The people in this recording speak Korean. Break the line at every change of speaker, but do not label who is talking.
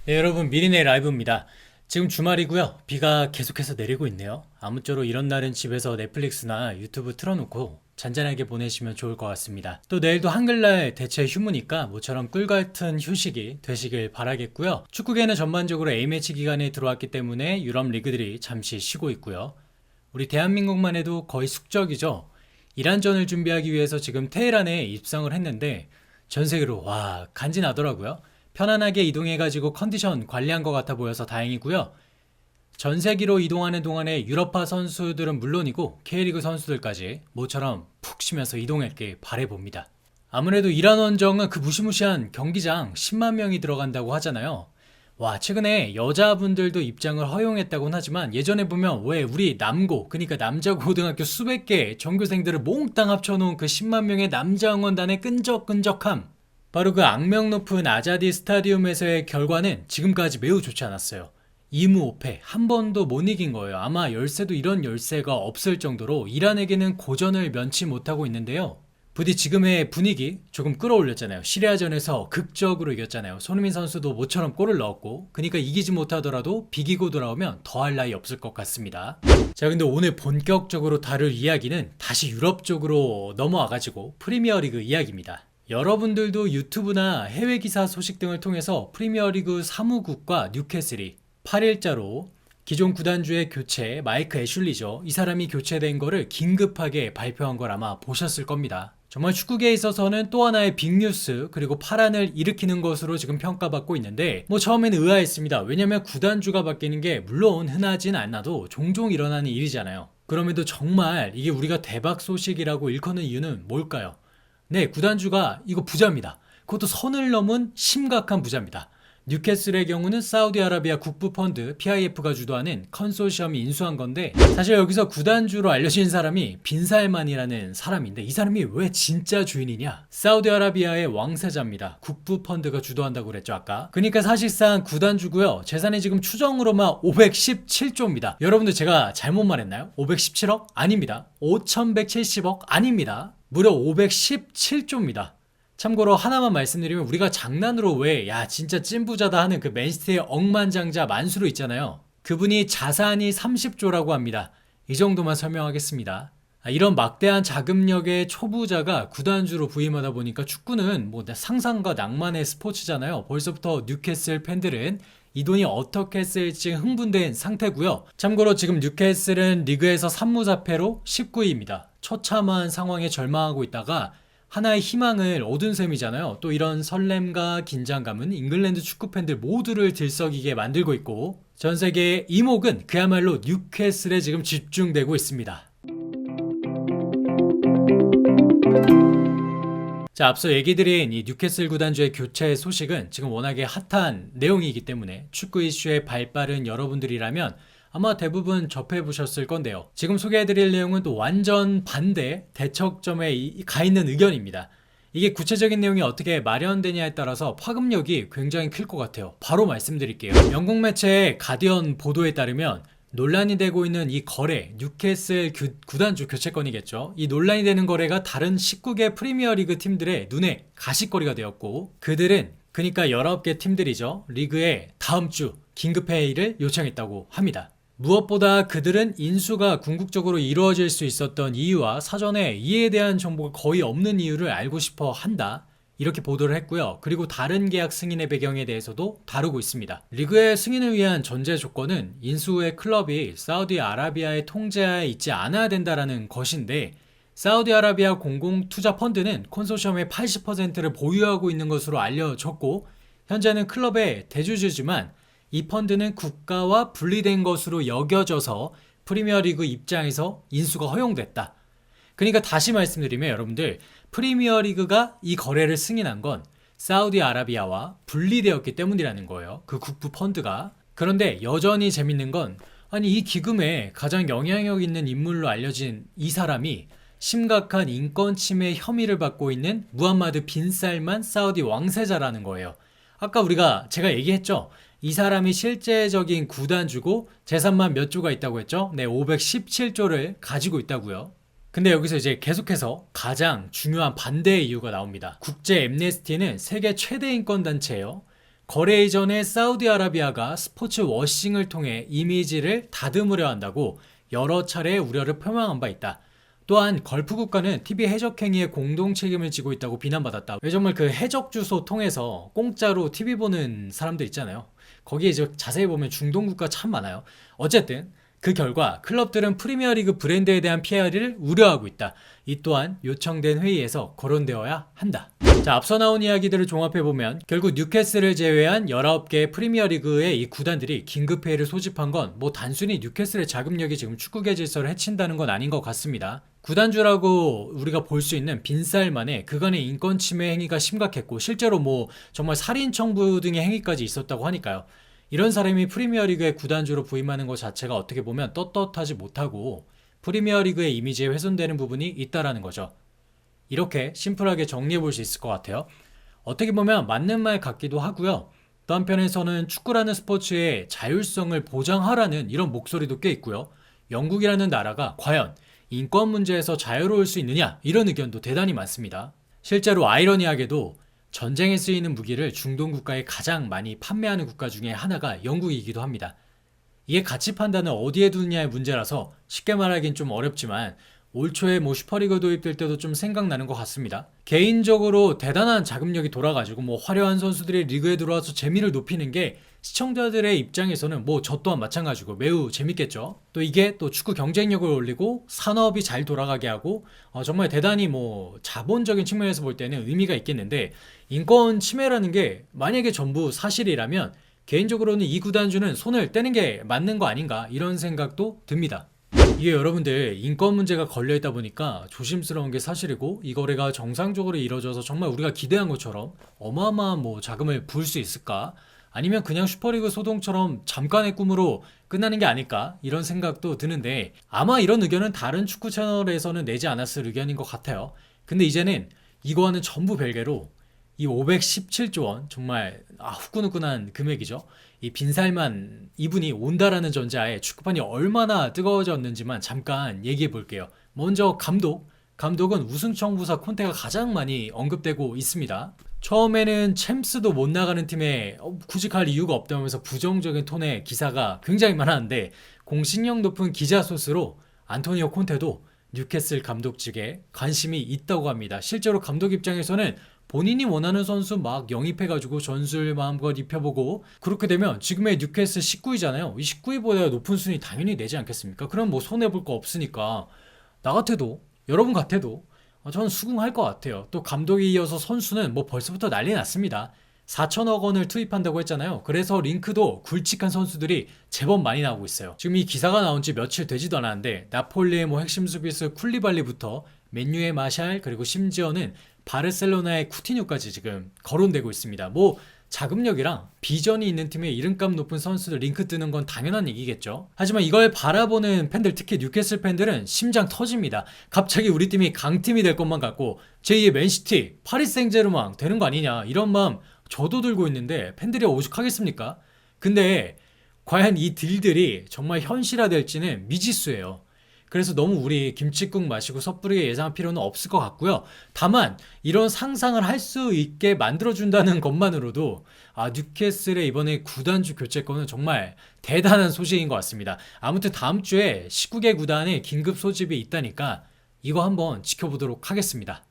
네, 여러분 미리네 라이브입니다. 지금 주말이고요. 비가 계속해서 내리고 있네요. 아무쪼록 이런 날은 집에서 넷플릭스나 유튜브 틀어놓고 잔잔하게 보내시면 좋을 것 같습니다. 또 내일도 한글날 대체 휴무니까 모처럼 꿀같은 휴식이 되시길 바라겠고요. 축구계는 전반적으로 A매치 기간에 들어왔기 때문에 유럽 리그들이 잠시 쉬고 있고요. 우리 대한민국만 해도 거의 숙적이죠. 이란전을 준비하기 위해서 지금 테헤란에 입성을 했는데 전 세계로 와 간지나더라고요. 편안하게 이동해가지고 컨디션 관리한 것 같아 보여서 다행이고요. 전 세계로 이동하는 동안에 유럽파 선수들은 물론이고 K리그 선수들까지 모처럼 푹 쉬면서 이동했길 바라봅니다. 아무래도 이란 원정은 그 무시무시한 경기장 10만 명이 들어간다고 하잖아요. 와, 최근에 여자분들도 입장을 허용했다곤 하지만 예전에 보면 왜 우리 남고, 그러니까 남자 고등학교 수백 개 전교생들을 몽땅 합쳐놓은 그 10만 명의 남자 응원단의 끈적끈적함. 바로 그 악명 높은 아자디 스타디움에서의 결과는 지금까지 매우 좋지 않았어요. 2무 5패, 한 번도 못 이긴 거예요. 아마 열세도 이런 열세가 없을 정도로 이란에게는 고전을 면치 못하고 있는데요. 부디 지금의 분위기 조금 끌어올렸잖아요. 시리아전에서 극적으로 이겼잖아요. 손흥민 선수도 모처럼 골을 넣었고, 그러니까 이기지 못하더라도 비기고 돌아오면 더할 나위 없을 것 같습니다. 자, 근데 오늘 본격적으로 다룰 이야기는 다시 유럽 쪽으로 넘어와가지고 프리미어리그 이야기입니다. 여러분들도 유튜브나 해외 기사 소식 등을 통해서 프리미어리그 사무국과 뉴캐슬이 8일자로 기존 구단주의 교체, 마이크 애슐리죠. 이 사람이 교체된 거를 긴급하게 발표한 걸 아마 보셨을 겁니다. 정말 축구계에 있어서는 또 하나의 빅뉴스, 그리고 파란을 일으키는 것으로 지금 평가받고 있는데, 처음에는 의아했습니다. 왜냐면 구단주가 바뀌는 게 물론 흔하진 않아도 종종 일어나는 일이잖아요. 그럼에도 정말 이게 우리가 대박 소식이라고 일컫는 이유는 뭘까요? 네, 구단주가 이거 부자입니다. 그것도 선을 넘은 심각한 부자입니다. 뉴캐슬의 경우는 사우디아라비아 국부펀드 PIF가 주도하는 컨소시엄이 인수한 건데, 사실 여기서 구단주로 알려진 사람이 빈살만이라는 사람인데, 이 사람이 왜 진짜 주인이냐? 사우디아라비아의 왕세자입니다. 국부펀드가 주도한다고 그랬죠 아까. 그러니까 사실상 구단주고요. 재산이 지금 추정으로만 517조입니다. 여러분들 제가 잘못 말했나요? 517억? 아닙니다. 5170억? 아닙니다. 무려 517조입니다. 참고로 하나만 말씀드리면, 우리가 장난으로 왜 야 진짜 찐부자다 하는 그 맨시티의 억만장자 만수르 있잖아요. 그분이 자산이 30조라고 합니다. 이 정도만 설명하겠습니다. 이런 막대한 자금력의 초부자가 구단주로 부임하다 보니까 축구는 뭐 상상과 낭만의 스포츠잖아요. 벌써부터 뉴캐슬 팬들은 이 돈이 어떻게 쓸지 흥분된 상태고요. 참고로 지금 뉴캐슬은 리그에서 3무 4패로 19위입니다. 처참한 상황에 절망하고 있다가 하나의 희망을 얻은 셈이잖아요. 또 이런 설렘과 긴장감은 잉글랜드 축구팬들 모두를 들썩이게 만들고 있고, 전 세계의 이목은 그야말로 뉴캐슬에 지금 집중되고 있습니다. 자, 앞서 얘기 드린 이 뉴캐슬 구단주의 교체 소식은 지금 워낙에 핫한 내용이기 때문에 축구 이슈에 발빠른 여러분들이라면 아마 대부분 접해보셨을 건데요. 지금 소개해드릴 내용은 또 완전 반대 대척점에 가 있는 의견입니다. 이게 구체적인 내용이 어떻게 마련되냐에 따라서 파급력이 굉장히 클 것 같아요. 바로 말씀드릴게요. 영국 매체 가디언 보도에 따르면 논란이 되고 있는 이 거래, 뉴캐슬 구단주 교체건이겠죠. 이 논란이 되는 거래가 다른 19개 프리미어리그 팀들의 눈에 가시거리가 되었고, 그들은 그러니까 19개 팀들이죠. 리그에 다음 주 긴급회의를 요청했다고 합니다. 무엇보다 그들은 인수가 궁극적으로 이루어질 수 있었던 이유와 사전에 이에 대한 정보가 거의 없는 이유를 알고 싶어 한다. 이렇게 보도를 했고요. 그리고 다른 계약 승인의 배경에 대해서도 다루고 있습니다. 리그의 승인을 위한 전제 조건은 인수 후의 클럽이 사우디아라비아의 통제하에 있지 않아야 된다는 것인데, 사우디아라비아 공공투자펀드는 콘소시엄의 80%를 보유하고 있는 것으로 알려졌고, 현재는 클럽의 대주주지만 이 펀드는 국가와 분리된 것으로 여겨져서 프리미어리그 입장에서 인수가 허용됐다. 그러니까 다시 말씀드리면 여러분들, 프리미어리그가 이 거래를 승인한 건 사우디아라비아와 분리되었기 때문이라는 거예요. 그 국부 펀드가. 그런데 여전히 재밌는 건, 아니 이 기금에 가장 영향력 있는 인물로 알려진 이 사람이 심각한 인권 침해 혐의를 받고 있는 무함마드 빈 살만 사우디 왕세자라는 거예요. 아까 제가 얘기했죠. 이 사람이 실제적인 구단주고 재산만 몇 조가 있다고 했죠? 네, 517조를 가지고 있다고요. 근데 여기서 이제 계속해서 가장 중요한 반대의 이유가 나옵니다. 국제 앰네스티는 세계 최대 인권 단체예요. 거래 이전에 사우디아라비아가 스포츠 워싱을 통해 이미지를 다듬으려 한다고 여러 차례 우려를 표명한 바 있다. 또한 걸프 국가는 TV 해적 행위에 공동 책임을 지고 있다고 비난받았다. 왜 정말 그 해적 주소 통해서 공짜로 TV 보는 사람들 있잖아요. 거기에 이제 자세히 보면 중동 국가 참 많아요. 어쨌든 그 결과 클럽들은 프리미어리그 브랜드에 대한 PR을 우려하고 있다. 이 또한 요청된 회의에서 거론되어야 한다. 자, 앞서 나온 이야기들을 종합해보면 결국 뉴캐슬을 제외한 19개의 프리미어리그의 이 구단들이 긴급회의를 소집한 건 뭐 단순히 뉴캐슬의 자금력이 지금 축구계 질서를 해친다는 건 아닌 것 같습니다. 구단주라고 우리가 볼 수 있는 빈살 만에 그간의 인권 침해 행위가 심각했고 실제로 뭐 정말 살인 청부 등의 행위까지 있었다고 하니까요. 이런 사람이 프리미어리그의 구단주로 부임하는 것 자체가 어떻게 보면 떳떳하지 못하고 프리미어리그의 이미지에 훼손되는 부분이 있다라는 거죠. 이렇게 심플하게 정리해 볼 수 있을 것 같아요. 어떻게 보면 맞는 말 같기도 하고요. 또 한편에서는 축구라는 스포츠의 자율성을 보장하라는 이런 목소리도 꽤 있고요. 영국이라는 나라가 과연 인권 문제에서 자유로울 수 있느냐 이런 의견도 대단히 많습니다. 실제로 아이러니하게도 전쟁에 쓰이는 무기를 중동 국가에 가장 많이 판매하는 국가 중에 하나가 영국이기도 합니다. 이게 가치 판단을 어디에 두느냐의 문제라서 쉽게 말하긴 좀 어렵지만 올 초에 뭐 슈퍼리그 도입될 때도 좀 생각나는 것 같습니다. 개인적으로 대단한 자금력이 돌아가지고 뭐 화려한 선수들이 리그에 들어와서 재미를 높이는 게 시청자들의 입장에서는 뭐 저 또한 마찬가지고 매우 재밌겠죠. 또 이게 또 축구 경쟁력을 올리고 산업이 잘 돌아가게 하고 정말 대단히 뭐 자본적인 측면에서 볼 때는 의미가 있겠는데 인권 침해라는 게 만약에 전부 사실이라면 개인적으로는 이 구단주는 손을 떼는 게 맞는 거 아닌가 이런 생각도 듭니다. 이게 여러분들 인권 문제가 걸려있다 보니까 조심스러운 게 사실이고 이 거래가 정상적으로 이루어져서 정말 우리가 기대한 것처럼 어마어마한 뭐 자금을 부을 수 있을까? 아니면 그냥 슈퍼리그 소동처럼 잠깐의 꿈으로 끝나는 게 아닐까? 이런 생각도 드는데 아마 이런 의견은 다른 축구 채널에서는 내지 않았을 의견인 것 같아요. 근데 이제는 이거와는 전부 별개로 이 517조 원 정말 후끈후끈한 금액이죠. 이 빈살만 이분이 온다라는 전제하에 축구판이 얼마나 뜨거워졌는지만 잠깐 얘기해 볼게요. 먼저 감독은 우승 청부사 콘테가 가장 많이 언급되고 있습니다. 처음에는 챔스도 못 나가는 팀에 굳이 갈 이유가 없다면서 부정적인 톤의 기사가 굉장히 많았는데 공신력 높은 기자 소스로 안토니오 콘테도 뉴캐슬 감독직에 관심이 있다고 합니다. 실제로 감독 입장에서는 본인이 원하는 선수 막 영입해가지고 전술 마음껏 입혀보고 그렇게 되면 지금의 뉴캐슬 19위잖아요. 이 19위보다 높은 순위 당연히 내지 않겠습니까? 그럼 뭐 손해볼 거 없으니까 나 같아도 여러분 같아도 저는 수긍할 것 같아요. 또 감독이 이어서 선수는 뭐 벌써부터 난리 났습니다. 4천억 원을 투입한다고 했잖아요. 그래서 링크도 굵직한 선수들이 제법 많이 나오고 있어요. 지금 이 기사가 나온 지 며칠 되지도 않았는데 나폴리의 뭐 핵심 수비수 쿨리발리부터 맨유의 마샬 그리고 심지어는 바르셀로나의 쿠티뉴까지 지금 거론되고 있습니다. 뭐 자금력이랑 비전이 있는 팀에 이름값 높은 선수들 링크 뜨는 건 당연한 얘기겠죠. 하지만 이걸 바라보는 팬들, 특히 뉴캐슬 팬들은 심장 터집니다. 갑자기 우리 팀이 강팀이 될 것만 같고 제2의 맨시티, 파리 생제르맹 되는 거 아니냐 이런 마음 저도 들고 있는데 팬들이 오죽하겠습니까? 근데 과연 이 딜들이 정말 현실화될지는 미지수예요. 그래서 너무 우리 김칫국 마시고 섣부르게 예상할 필요는 없을 것 같고요. 다만 이런 상상을 할 수 있게 만들어준다는 것만으로도 뉴캐슬의 이번에 구단주 교체권은 정말 대단한 소식인 것 같습니다. 아무튼 다음 주에 19개 구단의 긴급 소집이 있다니까 이거 한번 지켜보도록 하겠습니다.